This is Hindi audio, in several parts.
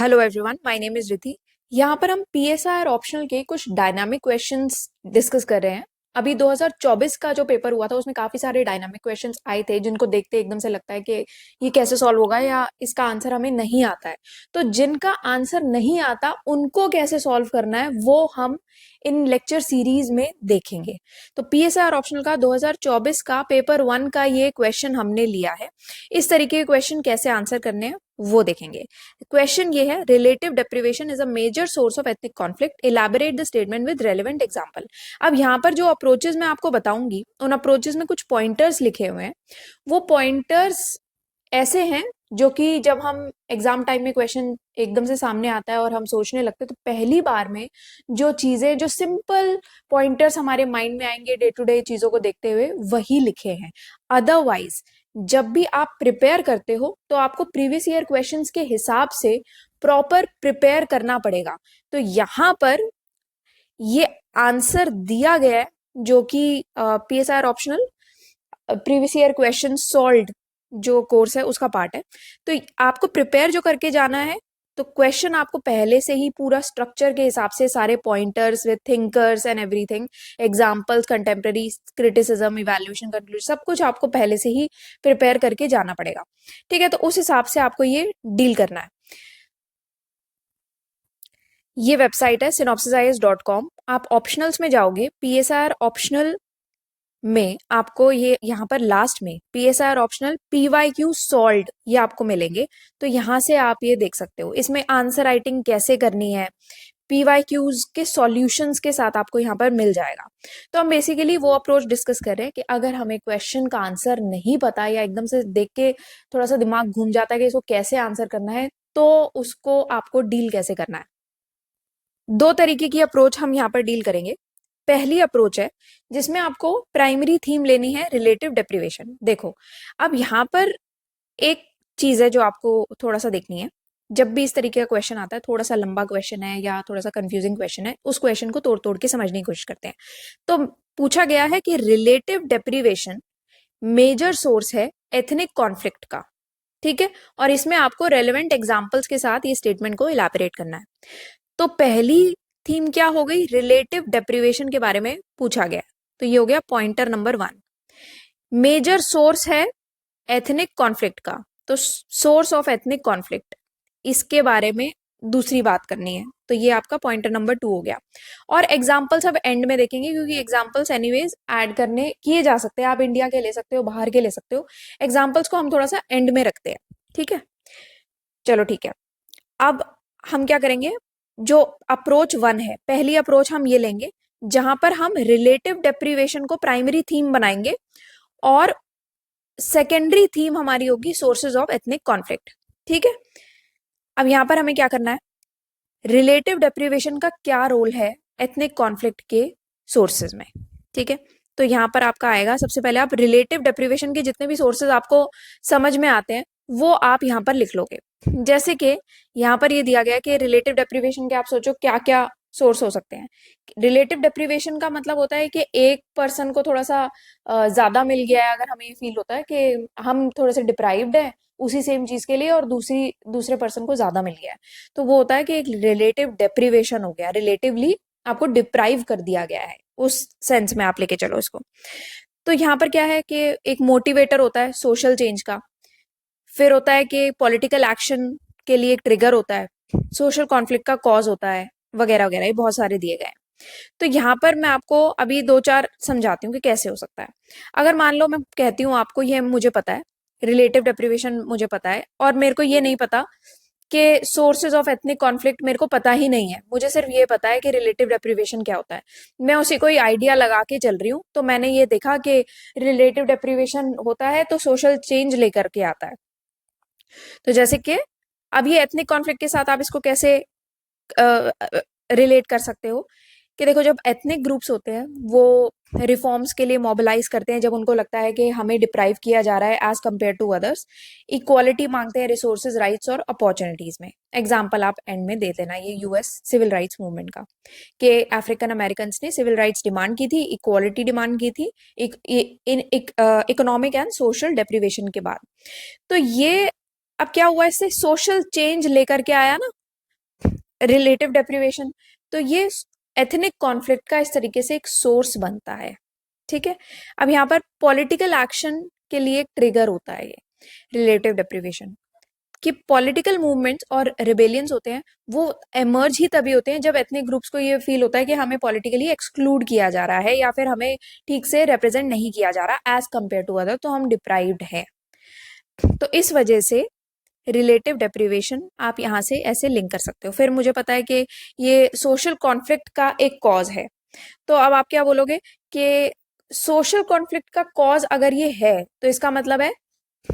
Hello everyone, my name is रिति। यहाँ पर हम पीएसआई और ऑप्शनल के कुछ डायनामिक क्वेश्चंस डिस्कस कर रहे हैं। अभी 2024 का जो पेपर हुआ था उसमें काफी सारे डायनामिक क्वेश्चंस आए थे जिनको देखते एकदम से लगता है कि ये कैसे सॉल्व होगा या इसका आंसर हमें नहीं आता है। तो जिनका आंसर नहीं आता उनको कैसे सॉल्व करना है वो हम इन लेक्चर सीरीज में देखेंगे। तो पीएसआई और ऑप्शनल का 2024 का पेपर 1 का ये क्वेश्चन हमने लिया है। इस तरीके के क्वेश्चन कैसे आंसर करने हैं वो देखेंगे। क्वेश्चन ये है, relative deprivation is a major source of ethnic conflict, elaborate the statement with relevant example. अब यहाँ पर जो अप्रोचेस मैं आपको बताऊंगी उन अप्रोचेस में कुछ पॉइंटर्स लिखे हुए हैं। वो पॉइंटर्स ऐसे हैं जो कि जब हम एग्जाम टाइम में क्वेश्चन एकदम से सामने आता है और हम सोचने लगते हैं तो पहली बार में जो चीजें, जो सिंपल पॉइंटर्स हमारे माइंड में आएंगे डे टू डे चीजों को देखते हुए, वही लिखे हैं। अदरवाइज जब भी आप प्रिपेयर करते हो तो आपको प्रीवियस ईयर क्वेश्चंस के हिसाब से प्रॉपर प्रिपेयर करना पड़ेगा। तो यहाँ पर ये आंसर दिया गया है जो कि PSR optional previous year question solved जो कोर्स है उसका पार्ट है। तो आपको प्रिपेयर जो करके जाना है, तो क्वेश्चन आपको पहले से ही पूरा स्ट्रक्चर के हिसाब से सारे pointers with thinkers and everything, examples, contemporary criticism, evaluation, conclusion, सब कुछ आपको पहले से ही प्रिपेयर करके जाना पड़ेगा। ठीक है, तो उस हिसाब से आपको ये डील करना है। ये वेबसाइट है synopsisias.com। आप ऑप्शनल्स में जाओगे, पीएसआर ऑप्शनल में आपको ये यहाँ पर लास्ट में पीएसआर ऑप्शनल पीवाईक्यू सॉल्व्ड ये आपको मिलेंगे। तो यहाँ से आप ये देख सकते हो इसमें आंसर राइटिंग कैसे करनी है, पीवाईक्यूज के सॉल्यूशंस के साथ आपको यहाँ पर मिल जाएगा। तो हम बेसिकली वो अप्रोच डिस्कस कर रहे हैं कि अगर हमें क्वेश्चन का आंसर नहीं पता या एकदम से देख के थोड़ा सा दिमाग घूम जाता है कि इसको कैसे आंसर करना है, तो उसको आपको डील कैसे करना है। दो तरीके की अप्रोच हम यहाँ पर डील करेंगे। पहली अप्रोच है जिसमें आपको प्राइमरी थीम लेनी है रिलेटिव डेप्रिवेशन। देखो, अब यहाँ पर एक चीज है जो आपको थोड़ा सा देखनी है। जब भी इस तरीके का क्वेश्चन आता है, थोड़ा सा लंबा क्वेश्चन है या थोड़ा सा कंफ्यूजिंग क्वेश्चन है, उस क्वेश्चन को तोड़ तोड़ के समझने की कोशिश करते हैं। तो पूछा गया है कि रिलेटिव डेप्रिवेशन मेजर सोर्स है एथनिक कॉन्फ्लिक्ट का। ठीक है, और इसमें आपको रेलेवेंट एग्जाम्पल्स के साथ ये स्टेटमेंट को इलैबोरेट करना है। तो पहली थीम क्या हो गई, रिलेटिव डेप्रिवेशन के बारे में पूछा गया। तो ये हो गया पॉइंटर नंबर 1। मेजर सोर्स है एथनिक कॉन्फ्लिक्ट का, तो सोर्स ऑफ एथनिक कॉन्फ्लिक्ट, इसके बारे में दूसरी बात करनी है। तो ये आपका पॉइंटर नंबर 2 हो गया। और एग्जाम्पल्स अब एंड में देखेंगे क्योंकि एग्जाम्पल्स एनीवेज ऐड करने किए जा सकते हैं। आप इंडिया के ले सकते हो, बाहर के ले सकते हो। एग्जाम्पल्स को हम थोड़ा सा एंड में रखते हैं। ठीक है, चलो ठीक है। अब हम क्या करेंगे, जो अप्रोच 1 है, पहली अप्रोच हम ये लेंगे जहां पर हम रिलेटिव डेप्रिवेशन को प्राइमरी थीम बनाएंगे और सेकेंडरी थीम हमारी होगी सोर्सेज ऑफ एथनिक कॉन्फ्लिक्ट। ठीक है, अब यहां पर हमें क्या करना है, रिलेटिव डेप्रिवेशन का क्या रोल है एथनिक कॉन्फ्लिक्ट के सोर्सेज में। ठीक है, तो यहां पर आपका आएगा, सबसे पहले आप रिलेटिव डेप्रिवेशन के जितने भी सोर्सेज आपको समझ में आते हैं वो आप यहां पर लिख लोगे। जैसे कि यहाँ पर ये दिया गया कि रिलेटिव डेप्रिवेशन के आप सोचो क्या क्या सोर्स हो सकते हैं। रिलेटिव डेप्रिवेशन का मतलब होता है कि एक पर्सन को थोड़ा सा ज्यादा मिल गया है, अगर हमें ये फील होता है कि हम थोड़े से डिप्राइव्ड है उसी सेम चीज के लिए और दूसरे पर्सन को ज्यादा मिल गया है, तो वो होता है कि एक रिलेटिव डेप्रिवेशन हो गया, रिलेटिवली आपको डिप्राइव कर दिया गया है, उस सेंस में आप लेके चलो इसको। तो यहाँ पर क्या है कि एक मोटिवेटर होता है सोशल चेंज का, फिर होता है कि पॉलिटिकल एक्शन के लिए एक ट्रिगर होता है, सोशल कॉन्फ्लिक्ट का कॉज होता है, वगैरह वगैरह, ये बहुत सारे दिए गए हैं। तो यहाँ पर मैं आपको अभी दो चार समझाती हूँ कि कैसे हो सकता है। अगर मान लो मैं कहती हूँ आपको ये मुझे पता है, रिलेटिव डेप्रिवेशन मुझे पता है, और मेरे को ये नहीं पता कि सोर्सेज ऑफ एथनिक कॉन्फ्लिक्ट मेरे को पता ही नहीं है, मुझे सिर्फ ये पता है कि रिलेटिव डेप्रिवेशन क्या होता है। मैं उसी को आइडिया लगा के चल रही हूँ, तो मैंने ये देखा कि रिलेटिव डेप्रिवेशन होता है तो सोशल चेंज लेकर के आता है। तो जैसे कि अब ये एथनिक कॉन्फ्लिक्ट के साथ आप इसको कैसे रिलेट कर सकते हो कि देखो, जब एथनिक ग्रुप्स होते हैं वो रिफॉर्म्स के लिए मोबिलाइज करते हैं, जब उनको लगता है कि हमें डिप्राइव किया जा रहा है as compare to others, equality मांगते हैं रिसोर्सेज, राइट्स और अपॉर्चुनिटीज में। एग्जाम्पल आप एंड में दे देना ये यूएस सिविल राइट्स मूवमेंट का, कि अफ्रीकन अमेरिकन ने सिविल राइट्स डिमांड की थी, इक्वालिटी डिमांड की थी इकोनॉमिक एंड सोशल डेप्रिवेशन के बाद। तो ये अब क्या हुआ, इससे सोशल चेंज लेकर के आया ना, रिलेटिव डेप्रिवेशन, तो ये एथनिक कॉन्फ्लिक्ट का इस तरीके से एक सोर्स बनता है। ठीक है, अब यहाँ पर पॉलिटिकल एक्शन के लिए एक ट्रिगर होता है ये रिलेटिव डेप्रिवेशन, कि पॉलिटिकल मूवमेंट्स और रिबेलियंस होते हैं वो एमर्ज ही तभी होते हैं जब एथनिक ग्रुप्स को ये फील होता है कि हमें पॉलिटिकली एक्सक्लूड किया जा रहा है या फिर हमें ठीक से रिप्रेजेंट नहीं किया जा रहा एज कंपेयर टू अदर, तो हम डिप्राइव्ड हैं। तो इस वजह से रिलेटिव डेप्रिवेशन आप यहाँ से ऐसे लिंक कर सकते हो। फिर मुझे पता है कि ये सोशल कॉन्फ्लिक्ट का एक कॉज है, तो अब आप क्या बोलोगे कि सोशल कॉन्फ्लिक्ट का कॉज अगर ये है तो इसका मतलब है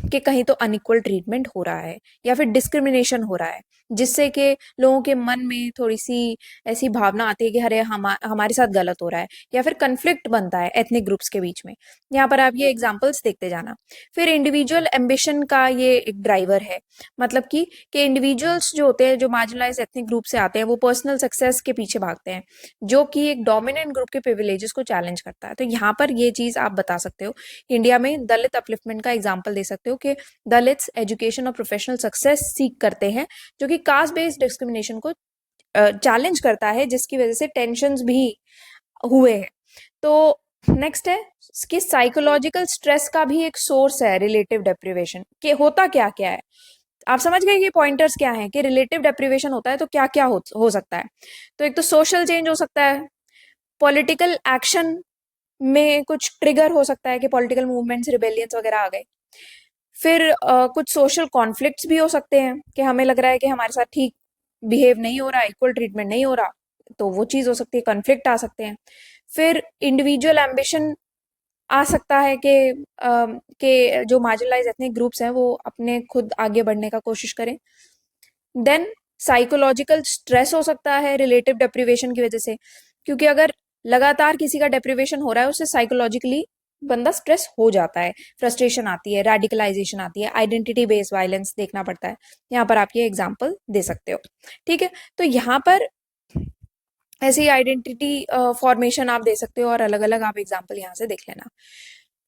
कि कहीं तो अनइक्वल ट्रीटमेंट हो रहा है या फिर डिस्क्रिमिनेशन हो रहा है, जिससे कि लोगों के मन में थोड़ी सी ऐसी भावना आती है कि अरे हमारे साथ गलत हो रहा है, या फिर कन्फ्लिक्ट बनता है एथनिक ग्रुप्स के बीच में। यहाँ पर आप ये एग्जांपल्स देखते जाना। फिर इंडिविजुअल एम्बिशन का ये एक ड्राइवर है, मतलब कि इंडिविजुअल्स जो होते हैं, जो मार्जिनलाइज एथनिक ग्रुप से आते हैं, वो पर्सनल सक्सेस के पीछे भागते हैं, जो कि एक डोमिनेंट ग्रुप के प्रिविलेजेस को चैलेंज करता है। तो यहाँ पर ये चीज आप बता सकते हो। इंडिया में दलित अपलिफ्टमेंट का एग्जाम्पल दे सकते हो कि दलित्स एजुकेशन और प्रोफेशनल सक्सेस सीख करते हैं, जो कि कास्ट बेस्ड डिस्क्रिमिनेशन को चैलेंज करता है, जिसकी वजह से टेंशन्स भी हुए हैं। तो नेक्स्ट है कि साइकोलॉजिकल स्ट्रेस का भी एक सोर्स है रिलेटिव डेप्रिवेशन, कि होता क्या क्या है। आप समझ गए कि पॉइंटर्स क्या हैं, कि रिलेटिव डेप्रिवेशन होता है तो क्या क्या हो सकता है। तो एक तो सोशल चेंज हो सकता है, पॉलिटिकल एक्शन में कुछ ट्रिगर हो सकता है कि पॉलिटिकल मूवमेंट्स रिबेलियंस वगैरह आ गए। फिर कुछ सोशल कॉन्फ्लिक्ट्स भी हो सकते हैं कि हमें लग रहा है कि हमारे साथ ठीक बिहेव नहीं हो रहा, इक्वल ट्रीटमेंट नहीं हो रहा, तो वो चीज हो सकती है, कॉन्फ्लिक्ट आ सकते हैं। फिर इंडिविजुअल एम्बिशन आ सकता है कि जो मार्जिनलाइज एथनिक ग्रुप्स हैं वो अपने खुद आगे बढ़ने का कोशिश करें। देन साइकोलॉजिकल स्ट्रेस हो सकता है रिलेटिव डेप्रिवेशन की वजह से, क्योंकि अगर लगातार किसी का डेप्रिवेशन हो रहा है उससे साइकोलॉजिकली बंदा स्ट्रेस हो जाता है, फ्रस्ट्रेशन आती है, रेडिकलाइजेशन आती है, आइडेंटिटी बेस्ड वायलेंस देखना पड़ता है। यहाँ पर आप ये एग्जाम्पल दे सकते हो। ठीक है, तो यहाँ पर ऐसी आइडेंटिटी फॉर्मेशन आप दे सकते हो और अलग अलग आप एग्जाम्पल यहाँ से देख लेना।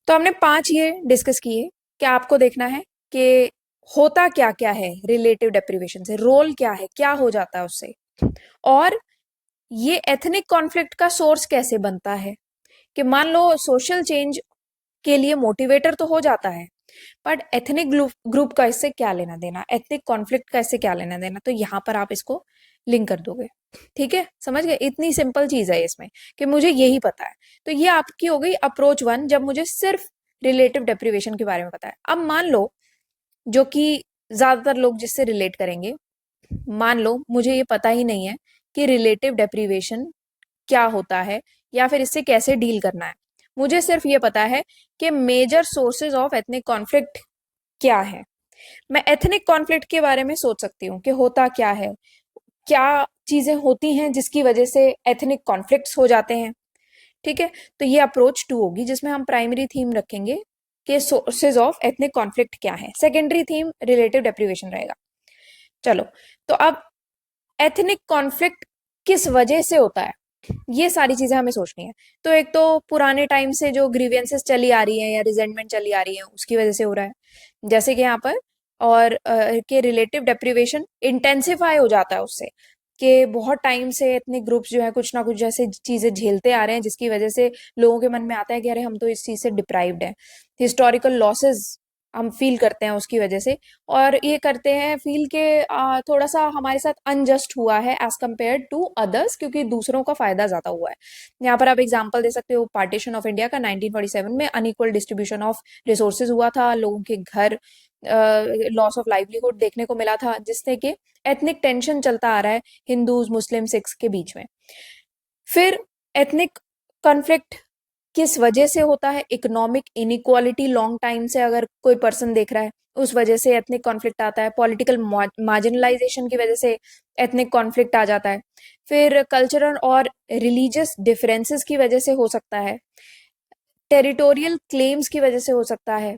तो हमने 5 ये डिस्कस किए कि आपको देखना है कि होता क्या क्या है रिलेटिव डेप्रिवेशन से, रोल क्या है, क्या हो जाता है उससे, और ये एथनिक कॉन्फ्लिक्ट का सोर्स कैसे बनता है। कि मान लो सोशल चेंज के लिए मोटिवेटर तो हो जाता है, बट एथनिक ग्रुप का इससे क्या लेना देना, एथनिक कॉन्फ्लिक्ट का इससे क्या लेना देना, तो यहाँ पर आप इसको लिंक कर दोगे। ठीक है, समझ गए, इतनी सिंपल चीज है इसमें कि मुझे यही पता है। तो ये आपकी हो गई अप्रोच 1, जब मुझे सिर्फ रिलेटिव डेप्रिवेशन के बारे में पता है। अब मान लो, जो कि ज्यादातर लोग जिससे रिलेट करेंगे, मान लो मुझे ये पता ही नहीं है कि रिलेटिव डेप्रिवेशन क्या होता है या फिर इससे कैसे डील करना है। मुझे सिर्फ ये पता है कि major sources of ethnic conflict क्या है। मैं एथनिक कॉन्फ्लिक्ट के बारे में सोच सकती हूँ कि होता क्या है, क्या चीजें होती हैं जिसकी वजह से एथनिक कॉन्फ्लिक्ट्स हो जाते हैं। ठीक है, तो ये अप्रोच 2 होगी, जिसमें हम प्राइमरी थीम रखेंगे कि सोर्सेज ऑफ एथनिक कॉन्फ्लिक्ट क्या है, सेकेंडरी थीम रिलेटिव डेप्रिवेशन रहेगा। चलो, तो अब एथनिक कॉन्फ्लिक्ट किस वजह से होता है, ये सारी चीजें हमें सोचनी है। तो एक तो पुराने टाइम से जो ग्रीवियंसेस चली आ रही है या रिजेंटमेंट चली आ रही है उसकी वजह से हो रहा है, जैसे कि यहाँ पर, और के रिलेटिव डेप्रिवेशन इंटेंसिफाई हो जाता है उससे, कि बहुत टाइम से एथनिक ग्रुप्स जो है कुछ ना कुछ जैसे चीजें झेलते आ रहे हैं, जिसकी वजह से लोगों के मन में आता है कि अरे हम तो इस चीज से डिप्राइव्ड हैं, हिस्टोरिकल लॉसेस हम फील करते हैं उसकी वजह से, और ये करते हैं फील के थोड़ा सा हमारे साथ अनजस्ट हुआ है एज कम्पेयर टू अदर्स, क्योंकि दूसरों का फायदा ज्यादा हुआ है। यहाँ पर आप एग्जांपल दे सकते हो पार्टीशन ऑफ इंडिया का, 1947 में अनइक्वल डिस्ट्रीब्यूशन ऑफ रिसोर्सेज हुआ था, लोगों के घर, लॉस ऑफ लाइवलीहुड देखने को मिला था, जिससे कि एथनिक टेंशन चलता आ रहा है हिंदूज, मुस्लिम, सिख्स के बीच में। फिर एथनिक कॉन्फ्लिक्ट किस वजह से होता है, इकोनॉमिक इनइक्वालिटी लॉन्ग टाइम से अगर कोई पर्सन देख रहा है उस वजह से एथनिक कॉन्फ्लिक्ट आता है, पॉलिटिकल मार्जिनलाइजेशन की वजह से एथनिक कॉन्फ्लिक्ट आ जाता है, फिर कल्चरल और रिलीजियस डिफरेंसेस की वजह से हो सकता है, टेरिटोरियल क्लेम्स की वजह से हो सकता है,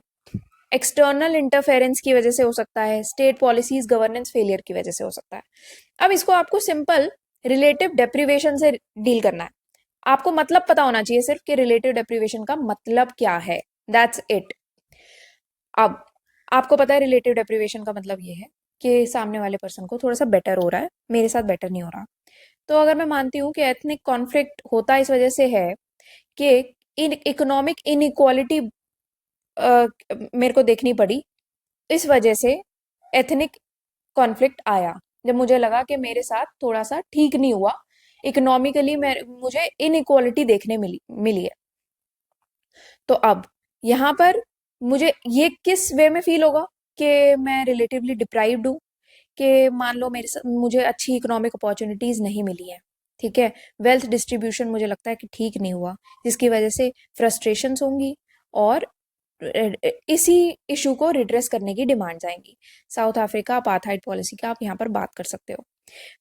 एक्सटर्नल इंटरफेरेंस की वजह से हो सकता है, स्टेट पॉलिसीज गवर्नेंस फेलियर की वजह से हो सकता है। अब इसको आपको सिंपल रिलेटिव डेप्रिवेशन से डील करना है। आपको मतलब पता होना चाहिए सिर्फ कि रिलेटिव डेप्रिवेशन का मतलब क्या है, दैट्स इट। अब आपको पता है रिलेटिव डेप्रिवेशन का मतलब ये है कि सामने वाले पर्सन को थोड़ा सा बेटर हो रहा है, मेरे साथ बेटर नहीं हो रहा। तो अगर मैं मानती हूँ कि एथनिक कॉन्फ्लिक्ट होता इस वजह से है कि इन इकोनॉमिक इनइक्वालिटी मेरे को देखनी पड़ी, इस वजह से एथनिक कॉन्फ्लिक्ट आया। जब मुझे लगा कि मेरे साथ थोड़ा सा ठीक नहीं हुआ, इकोनॉमिकली मुझे इनइक्वालिटी देखने मिली है। तो अब यहाँ पर मुझे ये किस वे में फील होगा कि मैं रिलेटिवली डिप्राइव्ड हूँ, कि मान लो मेरे साथ मुझे अच्छी इकोनॉमिक अपॉर्चुनिटीज नहीं मिली है, ठीक है, वेल्थ डिस्ट्रीब्यूशन मुझे लगता है कि ठीक नहीं हुआ, जिसकी वजह से फ्रस्ट्रेशंस होंगी और इसी इशू को रिड्रेस करने की डिमांड्स आएंगी। साउथ अफ्रीका अपार्थाइड पॉलिसी का आप यहाँ पर बात कर सकते हो।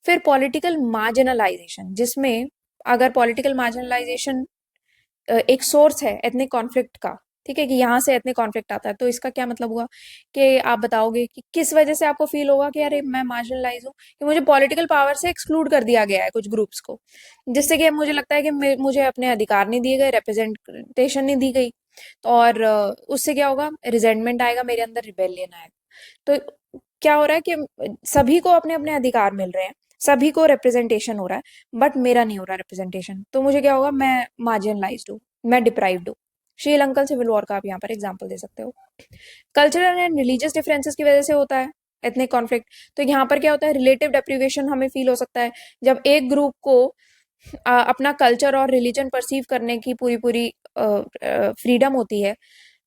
फिर पॉलिटिकल मार्जिनलाइजेशन, जिसमें अगर पॉलिटिकल मार्जिनलाइजेशन एक सोर्स है एथनिक कॉन्फ्लिक्ट का, ठीक है, कि यहाँ से एथनिक कॉन्फ्लिक्ट आता है, तो इसका क्या मतलब हुआ कि आप बताओगे कि किस वजह से आपको फील होगा कि अरे मैं मार्जिनलाइज हूँ, कि मुझे पॉलिटिकल पावर से एक्सक्लूड कर दिया गया है कुछ ग्रुप्स को, जिससे कि मुझे लगता है कि मुझे अपने अधिकार नहीं दिए गए, रिप्रेजेंटेशन नहीं दी गई, और उससे क्या होगा, रिजेंटमेंट आएगा मेरे अंदर, रिबेलियन आएगा। तो क्या हो रहा है कि सभी को अपने अपने अधिकार मिल रहे हैं, सभी को रिप्रेजेंटेशन हो रहा है, बट मेरा नहीं हो रहा रिप्रेजेंटेशन, तो मुझे क्या होगा, मैं मार्जिनलाइज्ड हूँ, मैं डिप्राइव्ड हूँ। श्रीलंकन सिविल वॉर का आप यहाँ पर एग्जाम्पल दे सकते हो। कल्चरल एंड रिलीजियस डिफरेंसेस की वजह से होता है एथनिक कॉन्फ्लिक्ट। तो यहाँ पर क्या होता है, रिलेटिव डेप्रिवेशन हमें फील हो सकता है जब एक ग्रुप को अपना कल्चर और रिलीजन परसीव करने की पूरी पूरी फ्रीडम होती है,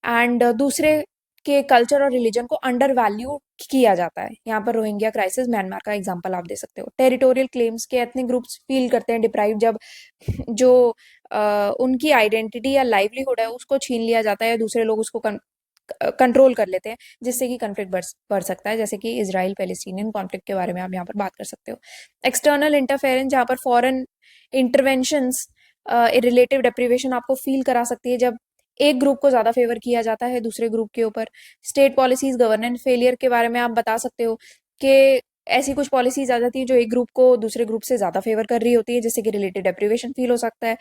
एंड दूसरे के कल्चर और रिलीजन को अंडर वैल्यू किया जाता है। यहाँ पर रोहिंग्या क्राइसिस म्यांमार का एग्जांपल आप दे सकते हो। टेरिटोरियल क्लेम्स के एथनिक ग्रुप्स फील करते हैं डिप्राइव जब जो उनकी आइडेंटिटी या लाइवलीहुड है उसको छीन लिया जाता है, दूसरे लोग उसको कंट्रोल कर लेते हैं, जिससे कि कॉन्फ्लिक्ट बढ़ सकता है, जैसे कि इजराइल पैलेस्टीनियन कॉन्फ्लिक्ट के बारे में आप यहाँ पर बात कर सकते हो। एक्सटर्नल इंटरफेरेंस, जहाँ पर फॉरेन इंटरवेंशंस रिलेटिव डेप्रिवेशन आपको फील करा सकती है जब एक ग्रुप को ज्यादा फेवर किया जाता है दूसरे ग्रुप के ऊपर। स्टेट पॉलिसीज गवर्नेंस फेलियर के बारे में आप बता सकते हो कि ऐसी कुछ पॉलिसीज आ जाती है जो एक ग्रुप को दूसरे ग्रुप से ज्यादा फेवर कर रही होती है, जिससे कि रिलेटिव डेप्रिवेशन फील हो सकता है,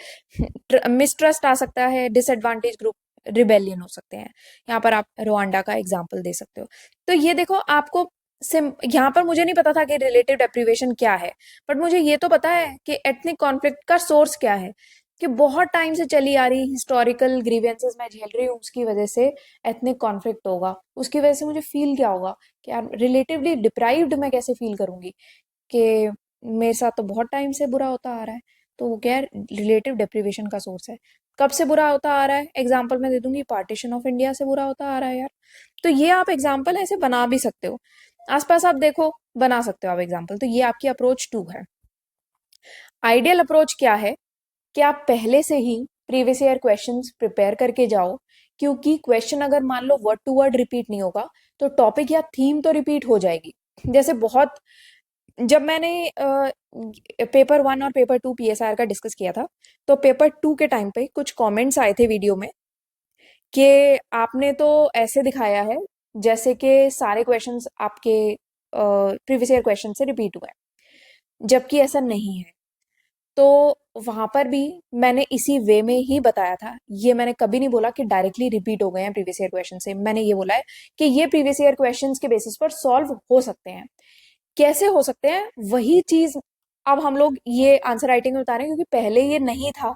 मिसट्रस्ट आ सकता है, डिसएडवांटेज ग्रुप रिबेलियन हो सकते हैं। यहाँ पर आप रवांडा का एग्जाम्पल दे सकते हो। तो ये देखो, आपको यहाँ पर मुझे नहीं पता था कि रिलेटिव डेप्रिवेशन क्या है, बट मुझे ये तो पता है कि एथनिक कॉन्फ्लिक्ट का सोर्स क्या है, कि बहुत टाइम से चली आ रही हिस्टोरिकल ग्रीवेंसेस मैं झेल रही हूँ, उसकी वजह से एथनिक कॉन्फ्लिक्ट होगा। उसकी वजह से मुझे फील क्या होगा कि यार रिलेटिवली डिप्राइव्ड मैं कैसे फील करूंगी, कि मेरे साथ तो बहुत टाइम से बुरा होता आ रहा है। तो वो क्या है, रिलेटिव डिप्रिवेशन का सोर्स है। कब से बुरा होता आ रहा है, एग्जाम्पल मैं दे दूंगी, पार्टीशन ऑफ इंडिया से बुरा होता आ रहा है यार। तो ये आप एग्जाम्पल ऐसे बना भी सकते हो, आसपास आप देखो, बना सकते हो आप एग्जाम्पल। तो ये आपकी अप्रोच 2 है। आइडियल अप्रोच क्या है कि आप पहले से ही प्रीवियस ईयर क्वेश्चंस प्रिपेयर करके जाओ, क्योंकि क्वेश्चन अगर मान लो वर्ड टू वर्ड रिपीट नहीं होगा तो टॉपिक या थीम तो रिपीट हो जाएगी। जैसे बहुत, जब मैंने पेपर 1 और पेपर 2 पीएसआर का डिस्कस किया था, तो पेपर 2 के टाइम पे कुछ कमेंट्स आए थे वीडियो में कि आपने तो ऐसे दिखाया है जैसे कि सारे क्वेश्चंस आपके प्रीवियस ईयर क्वेश्चन से रिपीट हुए हैं, जबकि ऐसा नहीं है। तो वहां पर भी मैंने इसी वे में ही बताया था, ये मैंने कभी नहीं बोला कि डायरेक्टली रिपीट हो गए हैं प्रीवियस ईयर क्वेश्चन से। मैंने ये बोला है कि ये प्रीवियस ईयर क्वेश्चंस के बेसिस पर सॉल्व हो सकते हैं। कैसे हो सकते हैं, वही चीज अब हम लोग ये आंसर राइटिंग में बता रहे हैं, क्योंकि पहले ये नहीं था,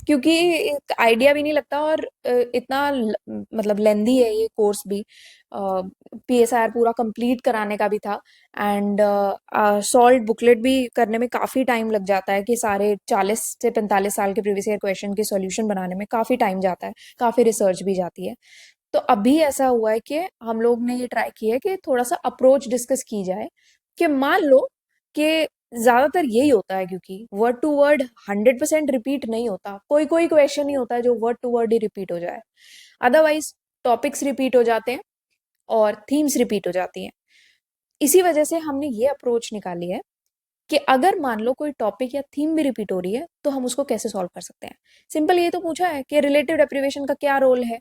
क्योंकि एक आइडिया भी नहीं लगता, और इतना मतलब लेंदी है ये कोर्स भी, पीएसआर पूरा कंप्लीट कराने का भी था, एंड सॉल्व बुकलेट भी करने में काफी टाइम लग जाता है, कि सारे 40 से 45 साल के प्रीवियस ईयर क्वेश्चन के सॉल्यूशन बनाने में काफी टाइम जाता है, काफी रिसर्च भी जाती है। तो अभी ऐसा हुआ है कि हम लोग ने ये ट्राई किया है कि थोड़ा सा अप्रोच डिस्कस की जाए, कि मान लो कि ज्यादातर यही होता है, क्योंकि वर्ड टू वर्ड 100% रिपीट नहीं होता, कोई कोई क्वेश्चन ही होता है जो वर्ड टू वर्ड ही रिपीट हो जाए, अदरवाइज टॉपिक्स रिपीट हो जाते हैं और थीम्स रिपीट हो जाती हैं। इसी वजह से हमने ये अप्रोच निकाली है कि अगर मान लो कोई टॉपिक या थीम भी रिपीट हो रही है तो हम उसको कैसे सॉल्व कर सकते हैं। सिंपल ये तो पूछा है कि रिलेटिव डेप्रिवेशन का क्या रोल है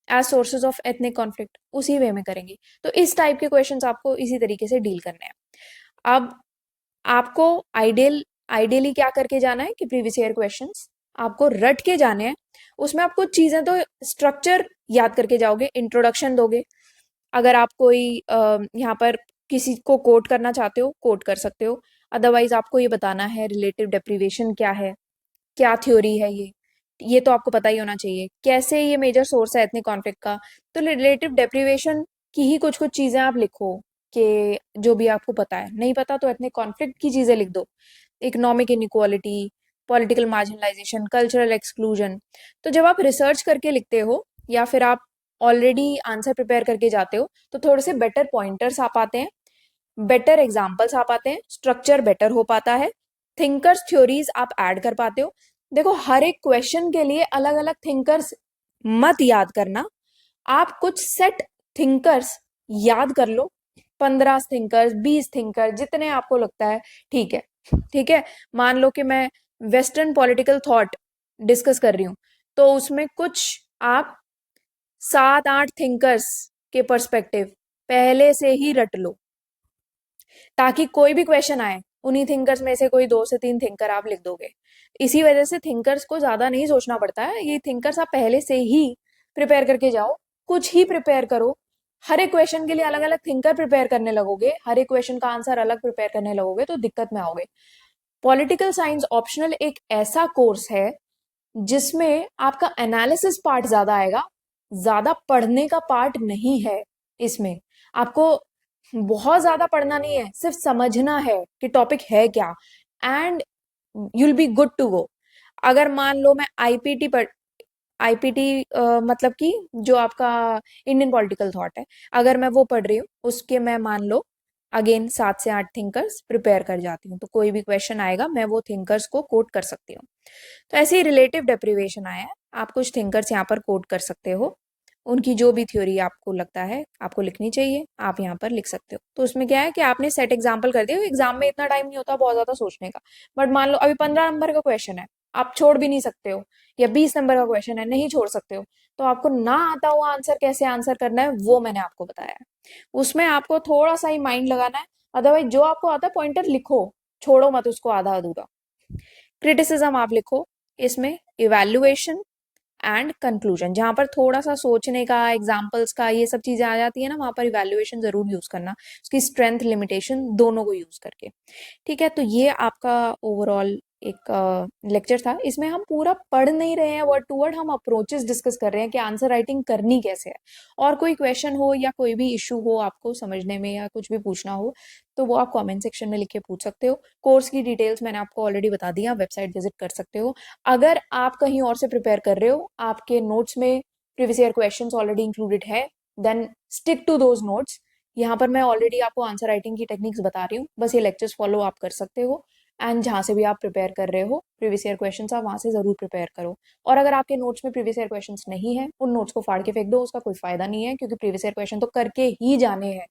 as sources of ethnic conflict, उसी वे में करेंगे। तो इस टाइप के क्वेश्चंस आपको इसी तरीके से डील करने हैं। अब आपको आइडियली क्या करके जाना है कि प्रीवियस ईयर क्वेश्चंस आपको रट के जाने हैं। उसमें आप कुछ चीजें तो स्ट्रक्चर याद करके जाओगे, इंट्रोडक्शन दोगे। अगर आप कोई यहाँ पर किसी को कोट करना चाहते हो कोट कर सकते हो, अदरवाइज आपको ये बताना है रिलेटिव डेप्रीवेशन क्या है, क्या थ्योरी है ये तो आपको पता ही होना चाहिए। कैसे ये मेजर सोर्स है एथनिक कॉन्फ्लिक्ट का, तो रिलेटिव डेप्रीवेशन की ही कुछ कुछ चीजें आप लिखो कि जो भी आपको पता है, नहीं पता तो एथनिक कॉन्फ्लिक्ट की चीजें लिख दो, economic inequality, political marginalisation, cultural exclusion. तो जब आप रिसर्च करके लिखते हो या फिर आप ऑलरेडी आंसर प्रिपेयर करके जाते हो तो थोड़े से बेटर पॉइंटर्स आ पाते हैं, बेटर एग्जाम्पल्स आ पाते हैं, स्ट्रक्चर बेटर हो पाता है, थिंकर्स थ्योरीज आप ऐड कर पाते हो। देखो हर एक क्वेश्चन के लिए अलग अलग थिंकर्स मत याद करना, आप कुछ सेट थिंकर्स याद कर लो, 15 थिंकर्स, 20 थिंकर्स, जितने आपको लगता है ठीक है। ठीक है, मान लो कि मैं वेस्टर्न पॉलिटिकल थॉट डिस्कस कर रही हूं, तो उसमें कुछ आप 7-8 थिंकर्स के पर्सपेक्टिव पहले से ही रट लो, ताकि कोई भी क्वेश्चन आए उन्हीं थिंकर्स में से कोई 2 से 3 थिंकर आप लिख दोगे। इसी वजह से थिंकर्स को ज्यादा नहीं सोचना पड़ता है, ये थिंकर्स आप पहले से ही प्रिपेयर करके जाओ, कुछ ही प्रिपेयर करो। हर एक क्वेश्चन के लिए अलग अलग थिंकर प्रिपेयर करने लगोगे, हर एक क्वेश्चन का आंसर अलग प्रिपेयर करने लगोगे तो दिक्कत में आओगे। पॉलिटिकल साइंस ऑप्शनल एक ऐसा कोर्स है जिसमें आपका एनालिसिस पार्ट ज्यादा आएगा, ज्यादा पढ़ने का पार्ट नहीं है इसमें। आपको बहुत ज्यादा पढ़ना नहीं है, सिर्फ समझना है कि टॉपिक है क्या, and you'll be good to go. अगर मान लो मैं आईपीटी पर आईपीटी मतलब कि जो आपका इंडियन पॉलिटिकल थॉट है, अगर मैं वो पढ़ रही हूँ उसके मैं मान लो अगेन 7 से 8 थिंकर्स प्रिपेयर कर जाती हूँ, तो कोई भी क्वेश्चन आएगा मैं वो थिंकर्स को कोट कर सकती हूँ। तो ऐसे ही रिलेटिव डेप्रीवेशन आया है, आप कुछ थिंकर्स यहाँ पर कोट कर सकते हो, उनकी जो भी थ्योरी आपको लगता है आपको लिखनी चाहिए आप यहाँ पर लिख सकते हो। तो उसमें क्या है कि आपने सेट एग्जाम्पल कर दिया, एग्जाम में इतना टाइम नहीं होता बहुत ज्यादा सोचने का, बट मान लो अभी 15 नंबर का क्वेश्चन है, आप छोड़ भी नहीं सकते हो, या 20 नंबर का क्वेश्चन है नहीं छोड़ सकते हो, तो आपको ना आता हुआ आंसर कैसे आंसर करना है वो मैंने आपको बताया है। उसमें आपको थोड़ा सा ही माइंड लगाना है, अदरवाइज जो आपको आता है पॉइंटर लिखो, छोड़ो मत उसको आधा अधूरा। क्रिटिसिज्म आप लिखो, इसमें इवेल्युएशन एंड कंक्लूजन, जहां पर थोड़ा सा सोचने का, एग्जाम्पल्स का, ये सब चीजें आ जाती है ना, वहां पर इवेल्युएशन जरूर यूज करना, उसकी स्ट्रेंथ लिमिटेशन दोनों को यूज करके। ठीक है, तो ये आपका ओवरऑल एक लेक्चर था। इसमें हम पूरा पढ़ नहीं रहे हैं वर्ड टू वर्ड, हम अप्रोचेस डिस्कस कर रहे हैं कि आंसर राइटिंग करनी कैसे है। और कोई क्वेश्चन हो या कोई भी इशू हो आपको समझने में या कुछ भी पूछना हो तो वो आप कमेंट सेक्शन में लिख के पूछ सकते हो। कोर्स की डिटेल्स मैंने आपको ऑलरेडी बता दिया, वेबसाइट विजिट कर सकते हो। अगर आप कहीं और से प्रिपेयर कर रहे हो, आपके नोट्स में previous year questions already included है, then stick to those notes. यहाँ पर मैं ऑलरेडी आपको आंसर राइटिंग की टेक्निक्स बता रही हूँ, बस ये लेक्चर्स फॉलो आप कर सकते हो। एंड जहां से भी आप प्रिपेयर कर रहे हो प्रीवियस ईयर क्वेश्चंस आप वहां से जरूर प्रिपेयर करो। और अगर आपके नोट्स में प्रीवियस ईयर क्वेश्चंस नहीं है, उन नोट्स को फाड़ के फेंक दो, उसका कोई फायदा नहीं है, क्योंकि प्रीवियस ईयर क्वेश्चन तो करके ही जाने हैं,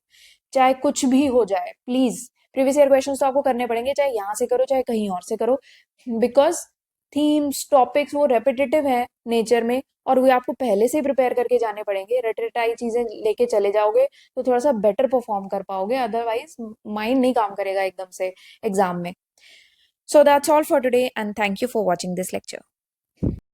चाहे कुछ भी हो जाए। प्लीज प्रीवियस ईयर क्वेश्चंस तो आपको करने पड़ेंगे, चाहे यहाँ से करो चाहे कहीं और से करो, बिकॉज थीम्स टॉपिक्स वो रेपिटेटिव है नेचर में, और वो आपको पहले से ही प्रिपेयर करके जाने पड़ेंगे। रटरटाई चीजें लेके चले जाओगे तो थोड़ा सा बेटर परफॉर्म कर पाओगे, अदरवाइज माइंड नहीं काम करेगा एकदम से एग्जाम में। So that's all for today, and thank you for watching this lecture.